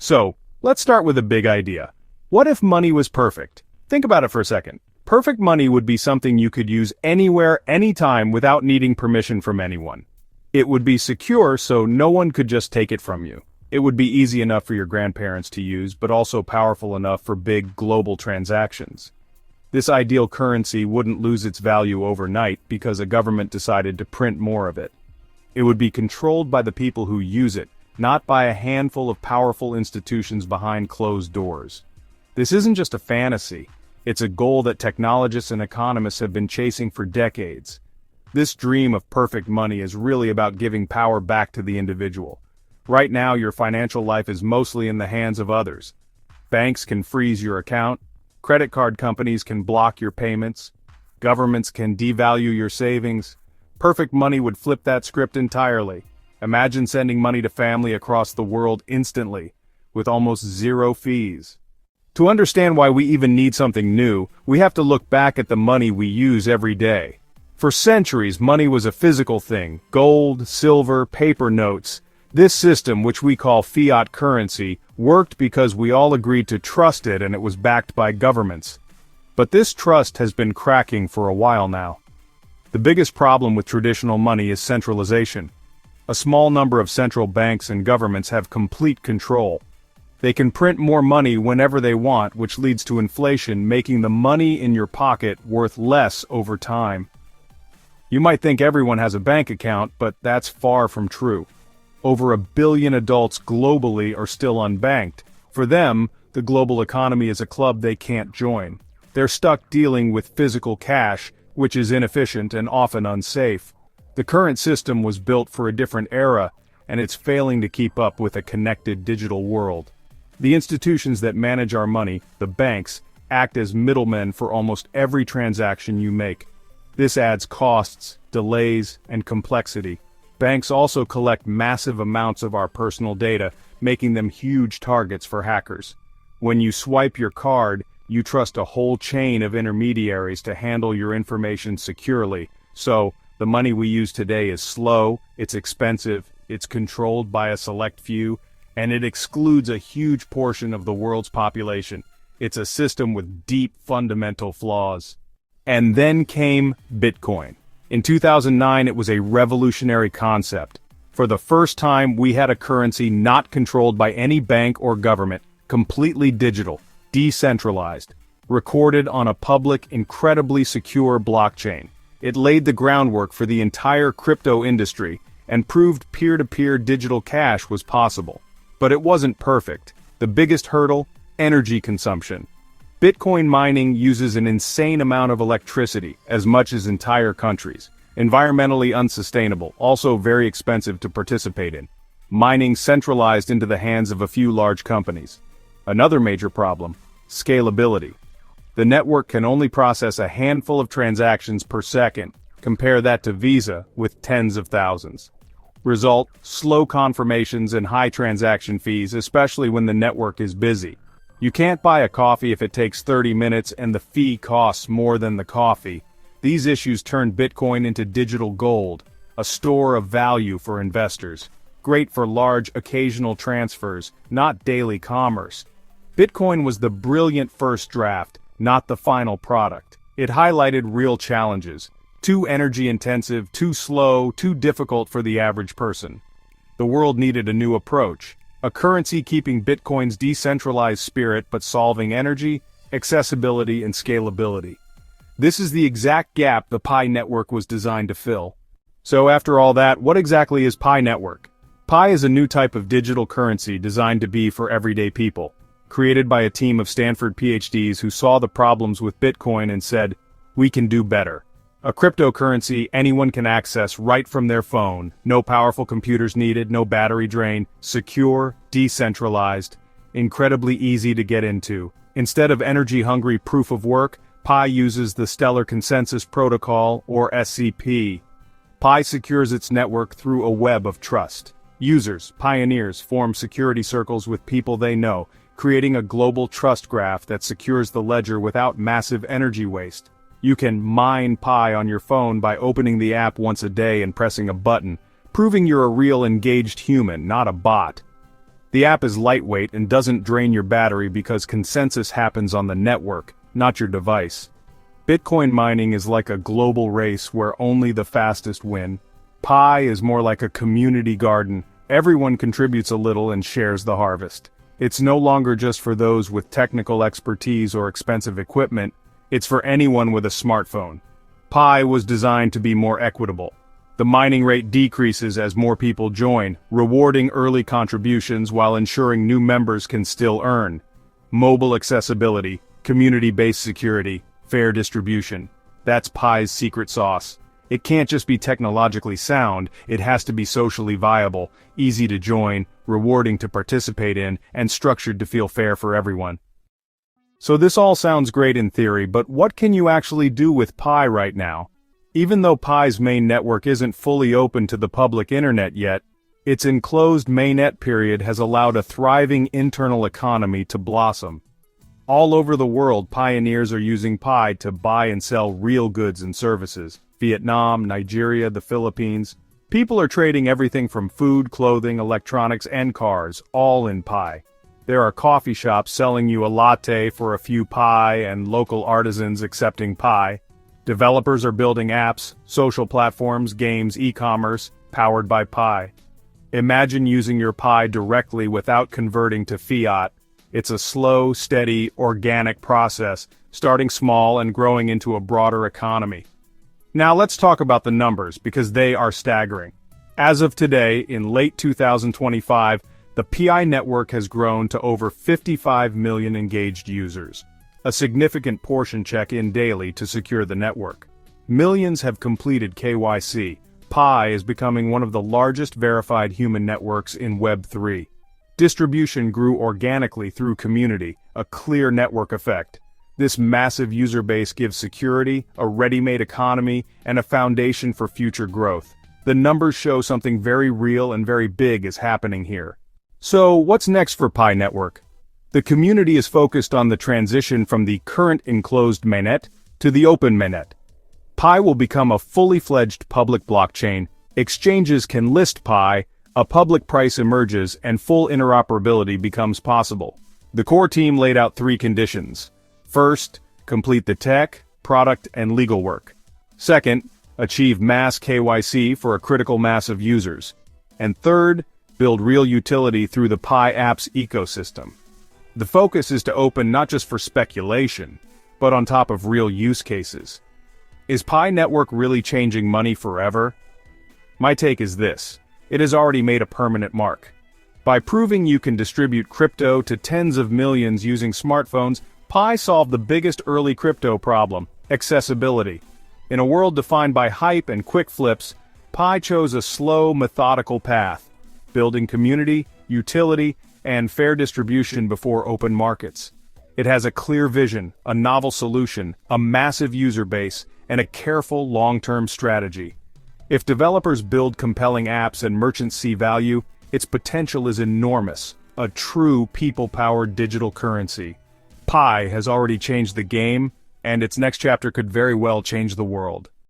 So, let's start with a big idea. What if money was perfect? Think about it for a second. Perfect money would be something you could use anywhere, anytime without needing permission from anyone. It would be secure so no one could just take it from you. It would be easy enough for your grandparents to use, but also powerful enough for big global transactions. This ideal currency wouldn't lose its value overnight because a government decided to print more of it. It would be controlled by the people who use it, not by a handful of powerful institutions behind closed doors. This isn't just a fantasy. It's a goal that technologists and economists have been chasing for decades. This dream of perfect money is really about giving power back to the individual. Right now, your financial life is mostly in the hands of others. Banks can freeze your account, credit card companies can block your payments, governments can devalue your savings. Perfect money would flip that script entirely. Imagine sending money to family across the world instantly, with almost zero fees. To understand why we even need something new, we have to look back at the money we use every day. For centuries, money was a physical thing: gold, silver, paper notes. This system, which we call fiat currency, worked because we all agreed to trust it and it was backed by governments. But this trust has been cracking for a while now. The biggest problem with traditional money is centralization. A small number of central banks and governments have complete control. They can print more money whenever they want, which leads to inflation, making the money in your pocket worth less over time. You might think everyone has a bank account, but that's far from true. Over 1 billion adults globally are still unbanked. For them, the global economy is a club they can't join. They're stuck dealing with physical cash, which is inefficient and often unsafe. The current system was built for a different era, and it's failing to keep up with a connected digital world. The institutions that manage our money, the banks, act as middlemen for almost every transaction you make. This adds costs, delays, and complexity. Banks also collect massive amounts of our personal data, making them huge targets for hackers. When you swipe your card, you trust a whole chain of intermediaries to handle your information securely. So, the money we use today is slow, it's expensive, it's controlled by a select few, and it excludes a huge portion of the world's population. It's a system with deep fundamental flaws. And then came Bitcoin. In 2009, it was a revolutionary concept. For the first time, we had a currency not controlled by any bank or government, completely digital, decentralized, recorded on a public, incredibly secure blockchain. It laid the groundwork for the entire crypto industry and proved peer-to-peer digital cash was possible. But it wasn't perfect. The biggest hurdle? Energy consumption. Bitcoin mining uses an insane amount of electricity, as much as entire countries. Environmentally unsustainable, also very expensive to participate in. Mining centralized into the hands of a few large companies. Another major problem: scalability. The network can only process a handful of transactions per second. Compare that to Visa, with tens of thousands. Result: slow confirmations and high transaction fees, especially when the network is busy. You can't buy a coffee if it takes 30 minutes and the fee costs more than the coffee. These issues turn Bitcoin into digital gold, a store of value for investors. Great for large, occasional transfers, not daily commerce. Bitcoin was the brilliant first draft, not the final product. It highlighted real challenges. Too energy-intensive, too slow, too difficult for the average person. The world needed a new approach. A currency keeping Bitcoin's decentralized spirit but solving energy, accessibility, and scalability. This is the exact gap the Pi network was designed to fill. So after all that, what exactly is Pi network? Pi is a new type of digital currency designed to be for everyday people. Created by a team of Stanford PhDs who saw the problems with Bitcoin and said, "We can do better." A cryptocurrency anyone can access right from their phone, no powerful computers needed, no battery drain, secure, decentralized, incredibly easy to get into. Instead of energy-hungry proof of work, Pi uses the Stellar Consensus Protocol, or SCP. Pi secures its network through a web of trust. Users, pioneers, form security circles with people they know, creating a global trust graph that secures the ledger without massive energy waste. You can mine Pi on your phone by opening the app once a day and pressing a button, proving you're a real engaged human, not a bot. The app is lightweight and doesn't drain your battery because consensus happens on the network, not your device. Bitcoin mining is like a global race where only the fastest win. Pi is more like a community garden. Everyone contributes a little and shares the harvest. It's no longer just for those with technical expertise or expensive equipment, it's for anyone with a smartphone. Pi was designed to be more equitable. The mining rate decreases as more people join, rewarding early contributions while ensuring new members can still earn. Mobile accessibility, community-based security, fair distribution. That's Pi's secret sauce. It can't just be technologically sound, it has to be socially viable, easy to join, rewarding to participate in, and structured to feel fair for everyone. So this all sounds great in theory, but what can you actually do with Pi right now? Even though Pi's main network isn't fully open to the public internet yet, its enclosed mainnet period has allowed a thriving internal economy to blossom. All over the world, pioneers are using Pi to buy and sell real goods and services. Vietnam, Nigeria, the Philippines. People are trading everything from food, clothing, electronics, and cars, all in Pi. There are coffee shops selling you a latte for a few Pi and local artisans accepting Pi. Developers are building apps, social platforms, games, e-commerce, powered by Pi. Imagine using your Pi directly without converting to fiat. It's a slow, steady, organic process, starting small and growing into a broader economy. Now let's talk about the numbers, because they are staggering. As of today, in late 2025, the Pi network has grown to over 55 million engaged users. A significant portion check in daily to secure the network. Millions have completed KYC. Pi is becoming one of the largest verified human networks in Web3. Distribution grew organically through community, a clear network effect. This massive user base gives security, a ready-made economy, and a foundation for future growth. The numbers show something very real and very big is happening here. So, what's next for Pi Network? The community is focused on the transition from the current enclosed mainnet to the open mainnet. Pi will become a fully fledged public blockchain, exchanges can list Pi, a public price emerges, and full interoperability becomes possible. The core team laid out 3 conditions. First, complete the tech, product, and legal work. Second, achieve mass KYC for a critical mass of users. And third, build real utility through the Pi apps ecosystem. The focus is to open not just for speculation, but on top of real use cases. Is Pi Network really changing money forever? My take is this. It has already made a permanent mark. By proving you can distribute crypto to tens of millions using smartphones, Pi solved the biggest early crypto problem, accessibility. In a world defined by hype and quick flips, Pi chose a slow, methodical path, building community, utility, and fair distribution before open markets. It has a clear vision, a novel solution, a massive user base, and a careful long-term strategy. If developers build compelling apps and merchants see value, its potential is enormous, a true people-powered digital currency. Pi has already changed the game, and its next chapter could very well change the world.